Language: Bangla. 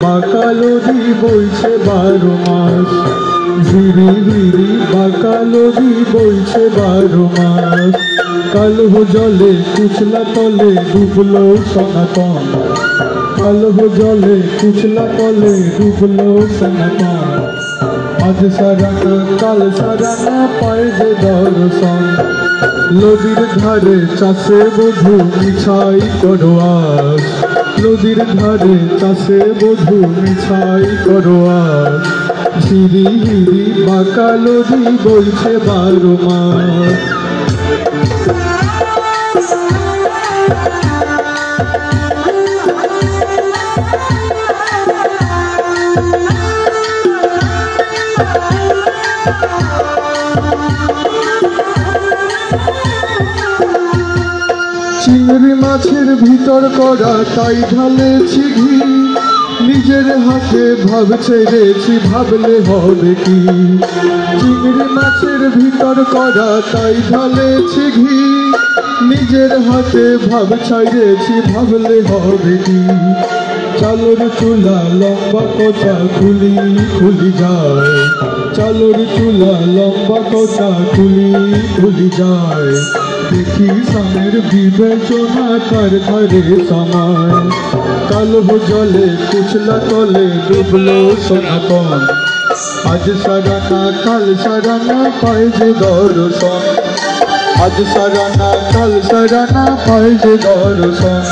বাঁকা নদী বইছে 12 মাস, ঝিরি ঝিরি বাঁকা নদী বইছে 12 মাস। কালো জলে কুচলা তলে ডুবলো সনাতন, কালো জলে কুচলা তলে ডুবলো সনাতন। আজ সারানা কাল সারানা পায় যে দর্শন, নদীর ধারে চাষে বধূ মিছাই করো আস, নদীর ধারে চাষে বধূ মিছাই করো আস। ঝিরি ঝিরি বাঁকা নদী বইছে 12 মাস। চিংড়ি মাছের ভিতর করা তাই ঢালেছি ঘি, নিজের হাতে ভাব ছেড়েছি ভাবলে হবে কি। চিংড়ি মাছের ভিতর করা তাই ঢালেছি ঘি, নিজের হাতে ভাব ছেড়েছি ভাবলে হবে কি। চালর চুলা লম্বা কথা খুলি খুলি যায়, চালর চুলা লম্বা কথা খুলি খুলি যায়। দেখি স্বামীর বিবেচনা কার ধারে সময়, কালো জলে কুচলা তলে ডুবলো সনাতন। আজ সারানা কাল সারানা পায় যে দর্শন, আজ সারানা কাল সারানা পায় যে দর্শন।